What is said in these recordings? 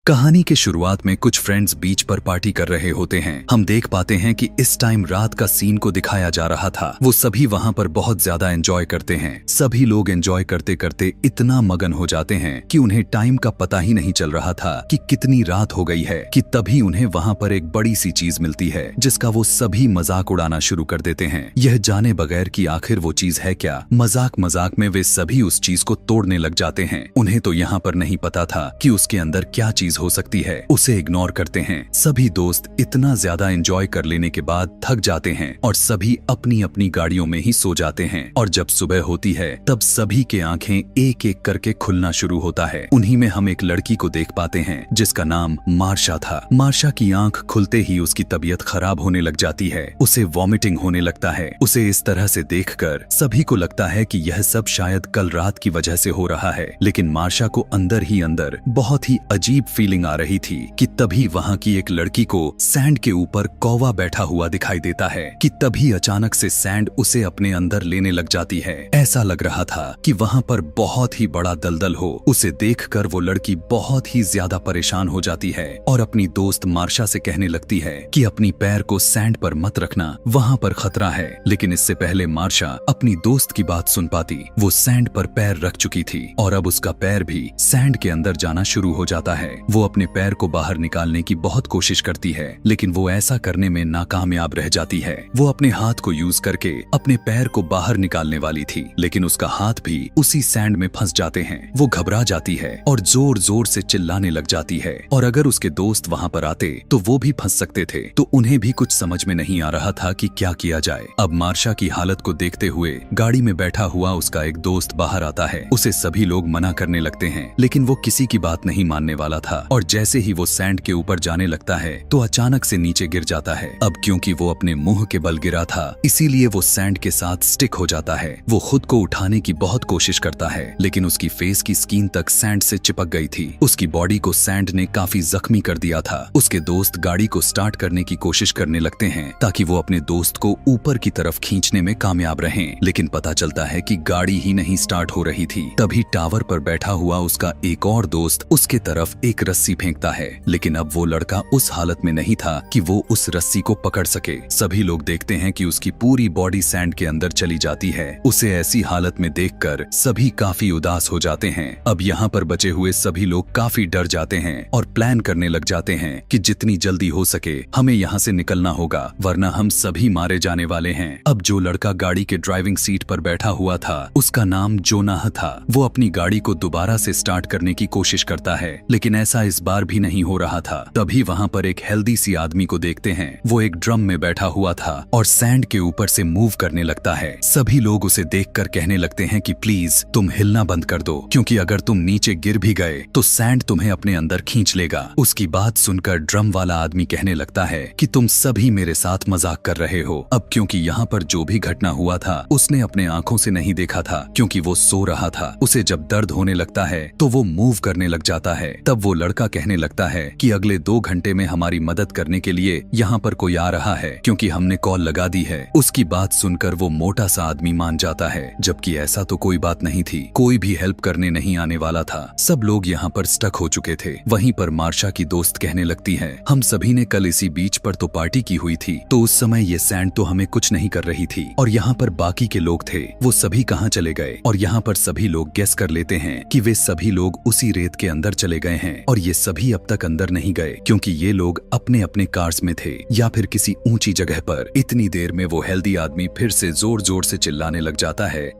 कहानी के शुरुआत में कुछ फ्रेंड्स बीच पर पार्टी कर रहे होते हैं। हम देख पाते हैं कि इस टाइम रात का सीन को दिखाया जा रहा था। वो सभी वहाँ पर बहुत ज्यादा एंजॉय करते हैं। सभी लोग एंजॉय करते करते इतना मगन हो जाते हैं कि उन्हें टाइम का पता ही नहीं चल रहा था कि कितनी रात हो गई है कि तभी उन्हें वहाँ पर एक बड़ी सी चीज मिलती है जिसका वो सभी मजाक उड़ाना शुरू कर देते हैं, यह जाने बगैर कि आखिर वो चीज है क्या। मजाक मजाक में वे सभी उस चीज को तोड़ने लग जाते हैं। उन्हें तो यहाँ पर नहीं पता था कि उसके अंदर क्या चीज हो सकती है। उसे इग्नोर करते हैं। सभी दोस्त इतना ज्यादा एंजॉय कर लेने के बाद थक जाते हैं और सभी अपनी अपनी गाड़ियों में ही सो जाते हैं। और जब सुबह होती है तब सभी के आंखें एक एक करके खुलना शुरू होता है। उन्हीं में हम एक लड़की को देख पाते हैं जिसका नाम मार्शा था। मार्शा की आंख खुलते ही उसकी तबीयत खराब होने लग जाती है। उसे वॉमिटिंग होने लगता है। उसे इस तरह से देखकर सभी को लगता है कि यह सब शायद कल रात की वजह से हो रहा है, लेकिन मार्शा को अंदर ही अंदर बहुत ही अजीब फीलिंग आ रही थी कि तभी वहाँ की एक लड़की को सैंड के ऊपर कौवा बैठा हुआ दिखाई देता है कि तभी अचानक से सैंड उसे अपने अंदर लेने लग जाती है। ऐसा लग रहा था कि वहाँ पर बहुत ही बड़ा दलदल हो। उसे देखकर वो लड़की बहुत ही ज्यादा परेशान हो जाती है और अपनी दोस्त मार्शा से कहने लगती है कि अपनी पैर को सैंड पर मत रखना, वहाँ पर खतरा है। लेकिन इससे पहले मार्शा अपनी दोस्त की बात सुन पाती। वो सैंड पर पैर रख चुकी थी और अब उसका पैर भी सैंड के अंदर जाना शुरू हो जाता है। वो अपने पैर को बाहर निकालने की बहुत कोशिश करती है, लेकिन वो ऐसा करने में नाकामयाब रह जाती है। वो अपने हाथ को यूज करके अपने पैर को बाहर निकालने वाली थी, लेकिन उसका हाथ भी उसी सैंड में फंस जाते हैं। वो घबरा जाती है और जोर जोर से चिल्लाने लग जाती है। और अगर उसके दोस्त वहाँ पर आते तो वो भी फंस सकते थे, तो उन्हें भी कुछ समझ में नहीं आ रहा था कि क्या किया जाए। अब मार्शा की हालत को देखते हुए गाड़ी में बैठा हुआ उसका एक दोस्त बाहर आता है। उसे सभी लोग मना करने लगते हैं, लेकिन वो किसी की बात नहीं मानने वाला था। और जैसे ही वो सैंड के ऊपर जाने लगता है तो अचानक से नीचे गिर जाता है। अब क्योंकि वो अपने मुंह के बल गिरा था, इसीलिए वो सैंड के साथ स्टिक हो जाता है। वो खुद को उठाने की बहुत कोशिश करता है, लेकिन उसकी फेस की स्किन तक सैंड से चिपक गई थी। उसकी बॉडी को सैंड ने काफी जख्मी कर दिया था। उसके दोस्त गाड़ी को स्टार्ट करने की कोशिश करने लगते हैं ताकि वो अपने दोस्त को ऊपर की तरफ खींचने में कामयाब रहें, लेकिन पता चलता है कि गाड़ी ही नहीं स्टार्ट हो रही थी। तभी टावर पर बैठा हुआ उसका एक और दोस्त उसके तरफ एक रस्सी फेंकता है, लेकिन अब वो लड़का उस हालत में नहीं था कि वो उस रस्सी को पकड़ सके। सभी लोग देखते हैं कि उसकी पूरी बॉडी सैंड के अंदर चली जाती है। उसे ऐसी हालत में देखकर सभी काफी उदास हो जाते हैं। अब यहाँ पर बचे हुए सभी लोग काफी डर जाते हैं और प्लान करने लग जाते हैं कि जितनी जल्दी हो सके हमें यहाँ से निकलना होगा, वरना हम सभी मारे जाने वाले हैं। अब जो लड़का गाड़ी के ड्राइविंग सीट पर बैठा हुआ था उसका नाम जोनाह था। वो अपनी गाड़ी को दोबारा से स्टार्ट करने की कोशिश करता है, लेकिन ऐसा इस बार भी नहीं हो रहा था। तभी वहाँ पर एक हेल्दी सी आदमी को देखते हैं। वो एक ड्रम में बैठा हुआ था और सैंड के ऊपर से मूव करने लगता है। सभी लोग उसे देखकर कहने लगते हैं कि प्लीज तुम हिलना बंद कर दो, क्योंकि अगर तुम नीचे गिर भी गए तो सैंड तुम्हें अपने अंदर खींच लेगा। उसकी बात सुनकर ड्रम वाला आदमी कहने लगता है कि तुम सभी मेरे साथ मजाक कर रहे हो। अब क्योंकि यहाँ पर जो भी घटना हुआ था उसने अपने आंखों से नहीं देखा था, क्योंकि वो सो रहा था। उसे जब दर्द होने लगता है तो वो मूव करने लग जाता है। तब वो लड़का कहने लगता है कि अगले 2 घंटे में हमारी मदद करने के लिए यहाँ पर कोई आ रहा है, क्योंकि हमने कॉल लगा दी है। उसकी बात सुनकर वो मोटा सा आदमी मान जाता है, जबकि ऐसा तो कोई बात नहीं थी। कोई भी हेल्प करने नहीं आने वाला था। सब लोग यहाँ पर स्टक हो चुके थे। वहीं पर मार्शा की दोस्त कहने लगती है, हम सभी ने कल इसी बीच पर तो पार्टी की हुई थी, तो उस समय ये सैंड तो हमें कुछ नहीं कर रही थी, और यहाँ पर बाकी के लोग थे, वो सभी कहाँ चले गए। और यहाँ पर सभी लोग गेस कर लेते हैं कि वे सभी लोग उसी रेत के अंदर चले गए हैं, और ये सभी अब तक अंदर नहीं गए क्योंकि ये लोग अपने अपने कार्स में थे या फिर किसी ऊंची जगह पर। इतनी देर में वो हेल्दी आदमी फिर से जोर जोर से चिल्लाने लग जाता है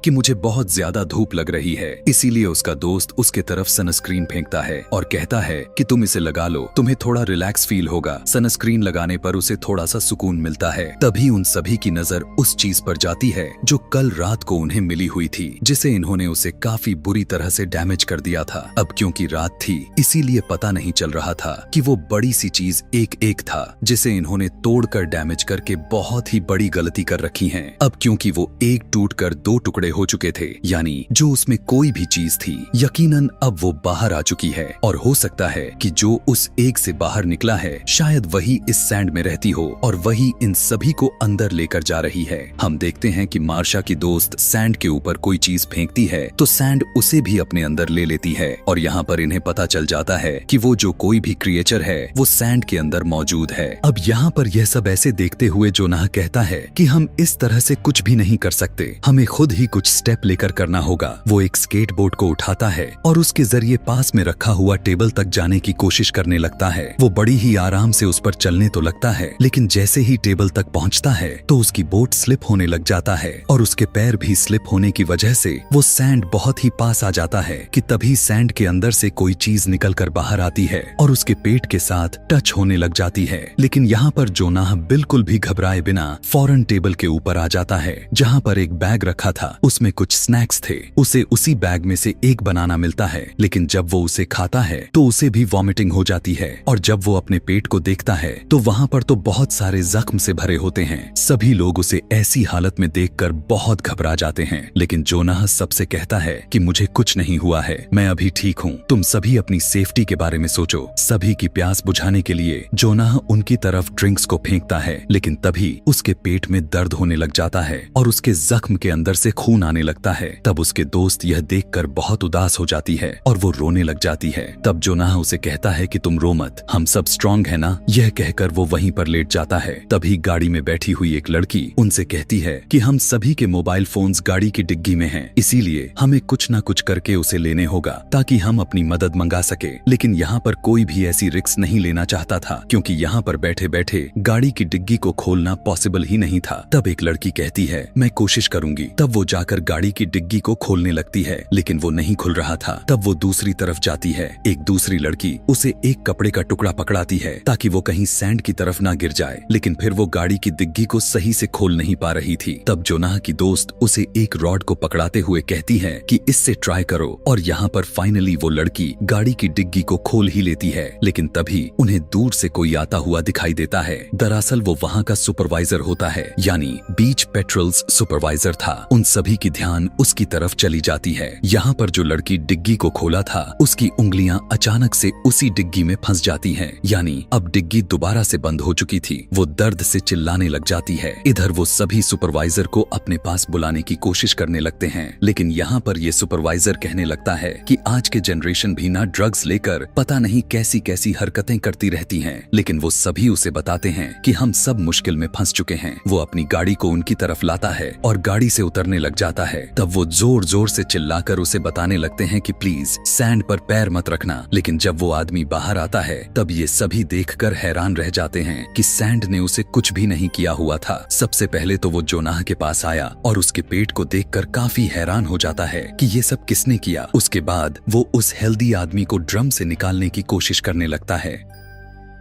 कि मुझे बहुत ज्यादा धूप लग रही है। इसीलिए उसका दोस्त उसके तरफ सनस्क्रीन फेंकता है और कहता है कि तुम इसे लगा लो, तुम्हें थोड़ा रिलैक्स फील होगा। सनस्क्रीन लगाने पर उसे थोड़ा सा सुकून मिलता है। तभी उन सभी की नजर उस चीज पर जाती है जो कल रात को उन्हें मिली हुई थी, जिसे इन्होंने उसे काफी बुरी तरह से डैमेज कर दिया था। अब क्योंकि रात थी इसीलिए पता नहीं चल रहा था कि वो बड़ी सी चीज एक था जिसे इन्होंने तोड़कर डैमेज करके बहुत ही बड़ी गलती कर रखी है। अब क्योंकि वो एक टूट कर 2 टुकड़े हो चुके थे, यानी जो उसमें कोई भी चीज थी यकीनन अब वो बाहर आ चुकी है। और हो सकता है कि जो उस एग से बाहर निकला है शायद वही इस सैंड में रहती हो और वही इन सभी को अंदर लेकर जा रही है। हम देखते हैं कि मार्शा की दोस्त सैंड के ऊपर कोई चीज फेंकती है तो सैंड उसे भी अपने अंदर ले लेती है और यहाँ पर इन्हें पता चल जाता है कि वो जो कोई भी क्रिएचर है वो सैंड के अंदर मौजूद है। अब यहाँ पर यह सब ऐसे देखते हुए जोनाह कहता है कि हम इस तरह से कुछ भी नहीं कर सकते, हमें खुद ही कुछ स्टेप लेकर करना होगा। वो एक स्केटबोर्ड को उठाता है और उसके जरिए पास में रखा हुआ टेबल तक जाने की कोशिश करने लगता है। वो बड़ी ही आराम से उस पर चलने तो लगता है, लेकिन जैसे ही टेबल तक पहुंचता है तो उसकी बोट स्लिप होने लग जाता है और उसके पैर भी स्लिप होने की वजह से वो सैंड बहुत ही पास आ जाता है कि तभी सैंड के अंदर से कोई चीज निकल कर बाहर आती है और उसके पेट के साथ टच होने लग जाती है। लेकिन यहाँ पर जोनाह बिल्कुल भी घबराए बिना फौरन टेबल के ऊपर आ जाता है जहाँ पर एक बैग रखा था, उसमें कुछ स्नैक्स थे। उसे उसी बैग में से एक बनाना मिलता है, लेकिन जब वो उसे खाता है तो उसे भी वॉमिटिंग हो जाती है और जब वो अपने पेट को देखता है तो वहाँ पर तो बहुत सारे जख्म से भरे होते हैं। सभी लोग उसे ऐसी हालत में देखकर बहुत घबरा जाते हैं, लेकिन जोनाह सबसे कहता है कि मुझे कुछ नहीं हुआ है, मैं अभी ठीक हूँ, तुम सभी अपनी सेफ्टी के बारे में सोचो। सभी की प्यास बुझाने के लिए जोनाह उनकी तरफ ड्रिंक्स को फेंकता है, लेकिन तभी उसके पेट में दर्द होने लग जाता है और उसके जख्म के अंदर से खून आने लगता है। तब उसके दोस्त यह देखकर बहुत उदास हो जाती है और वो रोने लग जाती है। तब जोनाह उसे कहता है कि तुम रो मत, हम सब स्ट्रांग है ना। यह कहकर वो वहीं पर लेट जाता है। तभी गाड़ी में बैठी हुई एक लड़की उनसे कहती है कि हम सभी के मोबाइल फोन्स गाड़ी की डिग्गी में हैं, इसीलिए हमें कुछ न कुछ करके उसे लेने होगा ताकि हम अपनी मदद मंगा सके। लेकिन यहाँ पर कोई भी ऐसी रिस्क नहीं लेना चाहता था, क्योंकि यहाँ पर बैठे बैठे गाड़ी की डिग्गी को खोलना पॉसिबल ही नहीं था। तब एक लड़की कहती है मैं कोशिश करूंगी। तब वो जाकर गाड़ी की डिग्गी को खोलने लगती है, लेकिन वो नहीं खुल रहा था। तब वो दूसरी तरफ जाती है। एक दूसरी लड़की उसे एक कपड़े का टुकड़ा पकड़ाती है ताकि वो कहीं सैंड की तरफ ना गिर जाए, लेकिन फिर वो गाड़ी की डिग्गी को सही से खोल नहीं पा रही थी। तब जोनाह की दोस्त उसे एक रॉड को पकड़ाते हुए कहती है कि इससे ट्राई करो और यहाँ पर फाइनली वो लड़की गाड़ी की डिग्गी को खोल ही लेती है। लेकिन तभी उन्हें दूर से कोई आता हुआ दिखाई देता है। दरअसल वो वहाँ का सुपरवाइजर होता है, यानी बीच पेट्रोल्स सुपरवाइजर था। उन सभी की ध्यान उसकी तरफ चली जाती है। यहाँ पर जो लड़की डिग्गी को खोला था उसकी उंगलियां अचानक से उसी डिग्गी में फंस जाती हैं, यानी अब डिग्गी दोबारा से बंद हो चुकी थी। वो दर्द से चिल्लाने लग जाती है। इधर वो सभी सुपरवाइजर को अपने पास बुलाने की कोशिश करने लगते हैं, लेकिन यहाँ पर ये सुपरवाइजर कहने लगता है कि आज के जनरेशन भी ना ड्रग्स लेकर पता नहीं कैसी कैसी हरकतें करती रहती हैं। लेकिन वो सभी उसे बताते हैं कि हम सब मुश्किल में फंस चुके हैं। वो अपनी गाड़ी को उनकी तरफ लाता है और गाड़ी से उतरने लग जाता है। तब वो जोर जोर से चिल्लाकर उसे बताने लगते हैं कि प्लीज सैंड पर पैर मत रखना। लेकिन जब वो आदमी बाहर आता है तब ये सभी देखकर हैरान रह जाते हैं कि सैंड ने उसे कुछ भी नहीं किया हुआ था। सबसे पहले तो वो जोनाह के पास आया और उसके पेट को देखकर काफी हैरान हो जाता है कि ये सब किसने किया। उसके बाद वो उस हेल्दी आदमी को ड्रम से निकालने की कोशिश करने लगता है,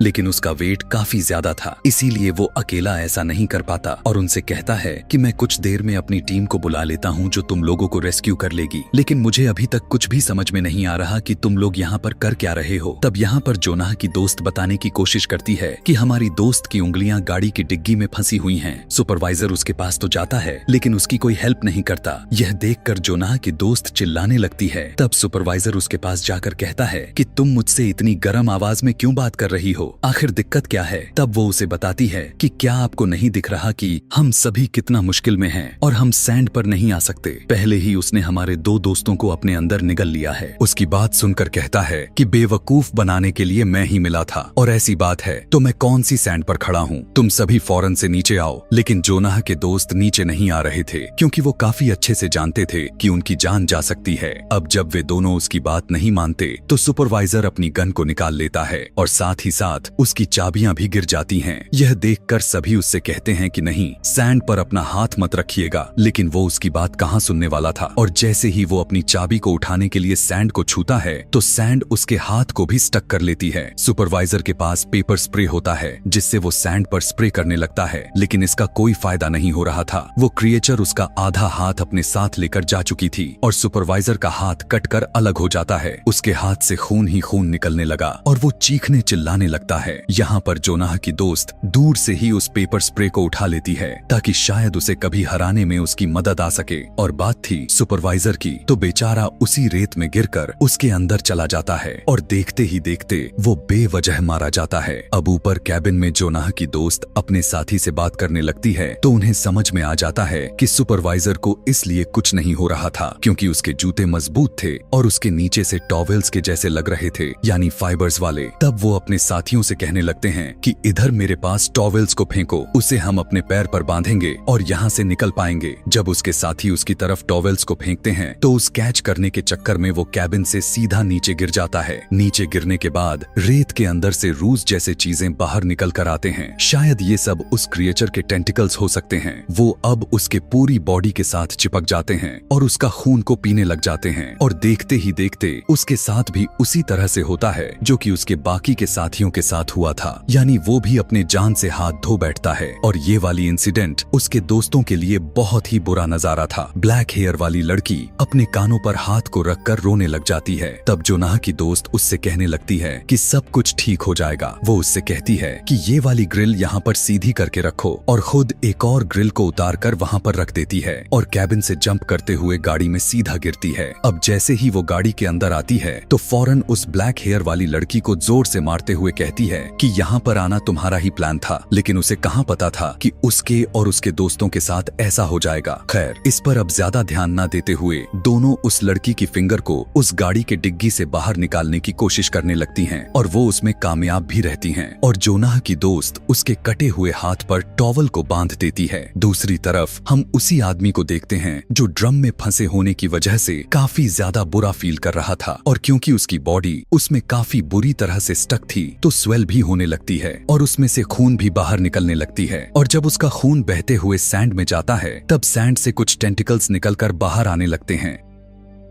लेकिन उसका वेट काफी ज्यादा था, इसीलिए वो अकेला ऐसा नहीं कर पाता और उनसे कहता है कि मैं कुछ देर में अपनी टीम को बुला लेता हूँ जो तुम लोगों को रेस्क्यू कर लेगी, लेकिन मुझे अभी तक कुछ भी समझ में नहीं आ रहा कि तुम लोग यहाँ पर कर क्या रहे हो। तब यहाँ पर जोनाह की दोस्त बताने की कोशिश करती है कि हमारी दोस्त की उंगलियां गाड़ी की डिग्गी में फंसी हुई हैं। सुपरवाइजर उसके पास तो जाता है, लेकिन उसकी कोई हेल्प नहीं करता। यह देखकर जोनाह की दोस्त चिल्लाने लगती है। तब सुपरवाइजर उसके पास जाकर कहता है कि तुम मुझसे इतनी गर्म आवाज में क्यों बात कर रही हो, आखिर दिक्कत क्या है। तब वो उसे बताती है कि क्या आपको नहीं दिख रहा कि हम सभी कितना मुश्किल में हैं और हम सैंड पर नहीं आ सकते। पहले ही उसने हमारे 2 दोस्तों को अपने अंदर निगल लिया है। उसकी बात सुनकर कहता है कि बेवकूफ बनाने के लिए मैं ही मिला था और ऐसी बात है तो मैं कौन सी सैंड पर खड़ा हूँ, तुम सभी फौरन से नीचे आओ। लेकिन जोनाह के दोस्त नीचे नहीं आ रहे थे क्योंकि वो काफी अच्छे से जानते थे कि उनकी जान जा सकती है। अब जब वे दोनों उसकी बात नहीं मानते तो सुपरवाइजर अपनी गन को निकाल लेता है और साथ ही साथ उसकी चाबियां भी गिर जाती हैं। यह देखकर सभी उससे कहते हैं कि नहीं, सैंड पर अपना हाथ मत रखिएगा, लेकिन वो उसकी बात कहां सुनने वाला था। और जैसे ही वो अपनी चाबी को उठाने के लिए सैंड को छूता है तो सैंड उसके हाथ को भी स्टक कर लेती है। सुपरवाइजर के पास पेपर स्प्रे होता है जिससे वो सैंड पर स्प्रे करने लगता है, लेकिन इसका कोई फायदा नहीं हो रहा था। वो क्रिएचर उसका आधा हाथ अपने साथ लेकर जा चुकी थी और सुपरवाइजर का हाथ कटकर अलग हो जाता है। उसके हाथ से खून ही खून निकलने लगा और वो चीखने चिल्लाने लगता लगता है। यहाँ पर जोनाह की दोस्त दूर से ही उस पेपर स्प्रे को उठा लेती है ताकि शायद उसे कभी हराने में उसकी मदद आ सके। और बात थी सुपरवाइजर की, तो बेचारा उसी रेत में गिरकर उसके अंदर चला जाता है और देखते ही देखते वो बेवजह मारा जाता है। अब ऊपर कैबिन में जोनाह की दोस्त अपने साथी से बात करने लगती है तो उन्हें समझ में आ जाता है कि सुपरवाइजर को इसलिए कुछ नहीं हो रहा था क्योंकि उसके जूते मजबूत थे और उसके नीचे से टॉवेल्स के जैसे लग रहे थे, यानी फाइबर्स वाले। तब वो अपने साथियों से कहने लगते हैं कि इधर मेरे पास टॉवेल्स को फेंको, उसे हम अपने पैर पर बांधेंगे और यहाँ से निकल पाएंगे। जब उसके साथी उसकी तरफ टॉवेल्स को फेंकते हैं तो उस कैच करने के चक्कर में वो कैबिन से सीधा नीचे गिर जाता है। नीचे गिरने के बाद रेत के अंदर से रूज जैसे चीजें बाहर निकल कर आते हैं। शायद ये सब उस क्रिएचर के टेंटिकल्स हो सकते हैं। वो अब उसके पूरी बॉडी के साथ चिपक जाते हैं और उसका खून को पीने लग जाते हैं और देखते ही देखते उसके साथ भी उसी तरह से होता है जो कि उसके बाकी के साथियों के साथ हुआ था, यानी वो भी अपने जान से हाथ धो बैठता है। और ये वाली इंसिडेंट उसके दोस्तों के लिए बहुत ही बुरा नजारा था। ब्लैक हेयर वाली लड़की अपने कानों पर हाथ को रखकर रोने लग जाती है। तब जोनाह की दोस्त उससे कहने लगती है कि सब कुछ ठीक हो जाएगा। वो उससे कहती है कि ये वाली ग्रिल यहाँ पर सीधी करके रखो और खुद एक और ग्रिल को उतार कर वहाँ पर रख देती है और कैबिन से जंप करते हुए गाड़ी में सीधा गिरती है। अब जैसे ही वो गाड़ी के अंदर आती है तो फौरन उस ब्लैक हेयर वाली लड़की को जोर से मारते हुए कहती है कि यहाँ पर आना तुम्हारा ही प्लान था, लेकिन उसे कहाँ पता था कि उसके और उसके दोस्तों के साथ ऐसा हो जाएगा। खैर, इस पर अब ज्यादा ध्यान न देते हुए दोनों उस लड़की की फिंगर को उस गाड़ी के डिग्गी से बाहर निकालने की कोशिश करने लगती हैं और वो उसमें कामयाब भी रहती हैं और जोनाह की दोस्त उसके कटे हुए हाथ पर टॉवल को बांध देती है। दूसरी तरफ हम उसी आदमी को देखते हैं जो ड्रम में फंसे होने की वजह से काफी ज्यादा बुरा फील कर रहा था और क्योंकि उसकी बॉडी उसमें काफी बुरी तरह से स्टक थी तो स्वेल भी होने लगती है और उसमें से खून भी बाहर निकलने लगती है। और जब उसका खून बहते हुए सैंड में जाता है तब सैंड से कुछ टेंटिकल्स निकलकर बाहर आने लगते हैं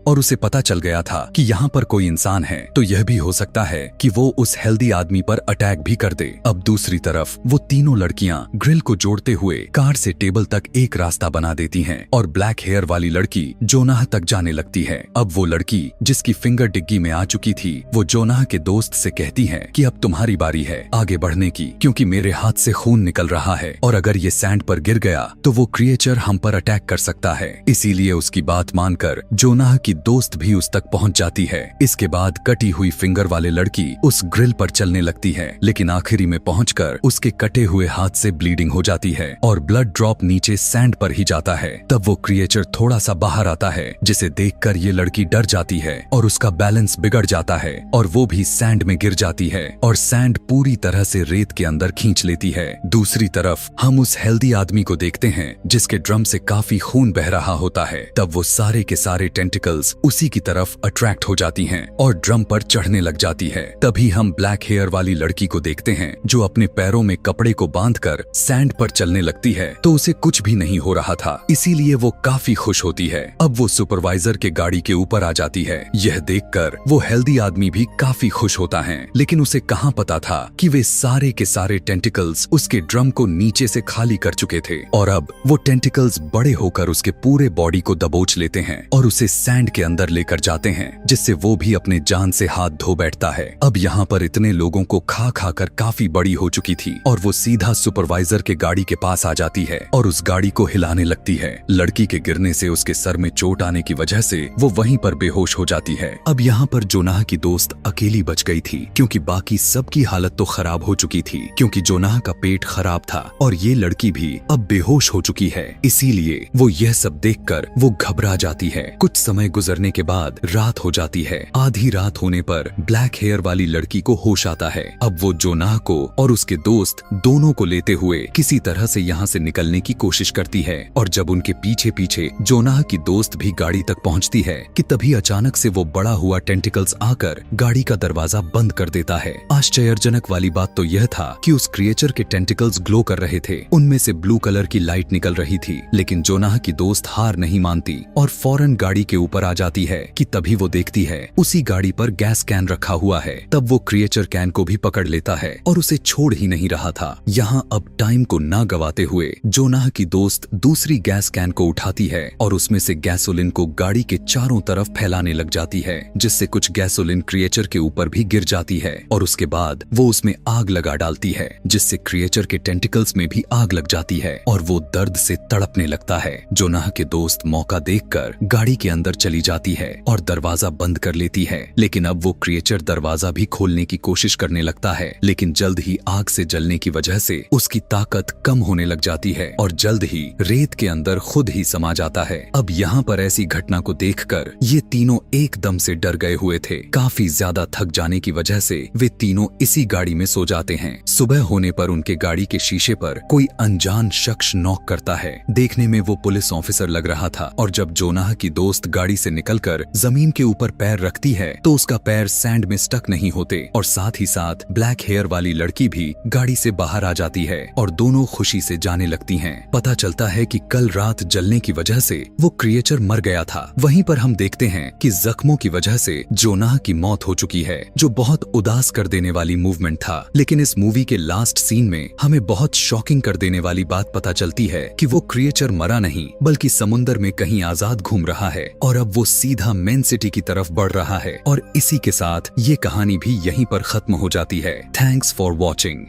और उसे पता चल गया था कि यहाँ पर कोई इंसान है, तो यह भी हो सकता है कि वो उस हेल्दी आदमी पर अटैक भी कर दे। अब दूसरी तरफ वो तीनों लड़कियां ग्रिल को जोड़ते हुए कार से टेबल तक एक रास्ता बना देती हैं और ब्लैक हेयर वाली लड़की जोनाह तक जाने लगती है। अब वो लड़की जिसकी फिंगर डिग्गी में आ चुकी थी वो जोनाह के दोस्त से कहती है कि अब तुम्हारी बारी है आगे बढ़ने की, क्योंकि मेरे हाथ से खून निकल रहा है और अगर ये सैंड पर गिर गया तो वो क्रिएचर हम पर अटैक कर सकता है। इसीलिए उसकी बात मानकर जोनाह की दोस्त भी उस तक पहुंच जाती है। इसके बाद कटी हुई फिंगर वाले लड़की उस ग्रिल पर चलने लगती है, लेकिन आखिरी में पहुंचकर उसके कटे हुए हाथ से ब्लीडिंग हो जाती है और ब्लड ड्रॉप नीचे सैंड पर ही जाता है। तब वो क्रिएचर थोड़ा सा बाहर आता है जिसे देखकर ये लड़की डर जाती है और उसका बैलेंस बिगड़ जाता है और वो भी सैंड में गिर जाती है और सैंड पूरी तरह से रेत के अंदर खींच लेती है। दूसरी तरफ हम उस हेल्दी आदमी को देखते हैं जिसके ड्रम से काफी खून बह रहा होता है। तब वो सारे के सारे टेंटिकल्स उसी की तरफ अट्रैक्ट हो जाती हैं और ड्रम पर चढ़ने लग जाती है। तभी हम ब्लैक हेयर वाली लड़की को देखते हैं जो अपने पैरों में कपड़े को बांधकर सैंड पर चलने लगती है, तो उसे कुछ भी नहीं हो रहा था, इसीलिए वो काफी खुश होती है। अब वो सुपरवाइजर के गाड़ी के ऊपर आ जाती है। यह देखकर वो हेल्दी आदमी भी काफी खुश होता है, लेकिन उसे कहाँ पता था कि वे सारे के सारे टेंटिकल्स उसके ड्रम को नीचे से खाली कर चुके थे और अब वो टेंटिकल्स बड़े होकर उसके पूरे बॉडी को दबोच लेते हैं और उसे सैंड के अंदर लेकर जाते हैं, जिससे वो भी अपने जान से हाथ धो बैठता है। अब यहाँ पर इतने लोगों को खा खा कर काफी बड़ी हो चुकी थी और वो सीधा सुपरवाइजर के गाड़ी के पास आ जाती है और उस गाड़ी को हिलाने लगती है। लड़की के गिरने से उसके सर में चोट आने की वजह से वो वहीं पर बेहोश हो जाती है। अब यहाँ पर जोनाह की दोस्त अकेली बच गई थी क्योंकि बाकी सबकी हालत तो खराब हो चुकी थी, क्योंकि जोनाह का पेट खराब था और ये लड़की भी अब बेहोश हो चुकी है। इसीलिए वो यह सब देखकर वो घबरा जाती है। कुछ समय गुजरने के बाद रात हो जाती है। आधी रात होने पर ब्लैक हेयर वाली लड़की को होश आता है। अब वो जोनाह को और उसके दोस्त दोनों को लेते हुए किसी तरह से यहाँ से निकलने की कोशिश करती है और जब उनके पीछे पीछे जोनाह की दोस्त भी गाड़ी तक पहुँचती है कि तभी अचानक से वो बड़ा हुआ टेंटिकल्स आकर गाड़ी का दरवाजा बंद कर देता है। आश्चर्यजनक वाली बात तो यह था कि उस क्रिएचर के टेंटिकल्स ग्लो कर रहे थे, उनमें से ब्लू कलर की लाइट निकल रही थी, लेकिन जोनाह की दोस्त हार नहीं मानती और फौरन गाड़ी के ऊपर आ आ जाती है कि तभी वो देखती है उसी गाड़ी पर गैस कैन रखा हुआ है। तब वो क्रिएचर कैन को भी पकड़ लेता है और उसे छोड़ ही नहीं रहा था। यहाँ अब टाइम को ना गवाते हुए जोनाह की दोस्त दूसरी गैस कैन को उठाती है और उसमें से गैसोलीन को गाड़ी के चारों तरफ फैलाने लग जाती है, जिससे कुछ गैसोलीन क्रिएचर के ऊपर भी गिर जाती है और उसके बाद वो उसमें आग लगा डालती है, जिससे क्रिएचर के टेंटिकल्स में भी आग लग जाती है और वो दर्द से तड़पने लगता है। जोनाह के दोस्त मौका देखकर गाड़ी के अंदर चली जाती है और दरवाजा बंद कर लेती है, लेकिन अब वो क्रिएचर दरवाजा भी खोलने की कोशिश करने लगता है, लेकिन जल्द ही आग से जलने की वजह से उसकी ताकत कम होने लग जाती है और जल्द ही रेत के अंदर खुद ही समा जाता है। अब यहाँ पर ऐसी घटना को देखकर ये तीनों एकदम से डर गए हुए थे। काफी ज्यादा थक जाने की वजह से वे तीनों इसी गाड़ी में सो जाते हैं। सुबह होने पर उनके गाड़ी के शीशे पर कोई अनजान शख्स नॉक करता है। देखने में वो पुलिस ऑफिसर लग रहा था और जब जोनाह की दोस्त गाड़ी से निकलकर जमीन के ऊपर पैर रखती है तो उसका पैर सैंड में स्टक नहीं होते और साथ ही साथ ब्लैक हेयर वाली लड़की भी गाड़ी से बाहर आ जाती है और दोनों खुशी से जाने लगती हैं। पता चलता है कि कल रात जलने की वजह से वो क्रिएचर मर गया था। वहीं पर हम देखते हैं कि जख्मों की वजह से जोनाह की मौत हो चुकी है, जो बहुत उदास कर देने वाली मूवमेंट था। लेकिन इस मूवी के लास्ट सीन में हमें बहुत शॉकिंग कर देने वाली बात पता चलती है कि वो क्रिएचर मरा नहीं बल्कि समुंदर में कहीं आजाद घूम रहा है और अब वो सीधा मेन सिटी की तरफ बढ़ रहा है। और इसी के साथ ये कहानी भी यहीं पर खत्म हो जाती है। Thanks for watching.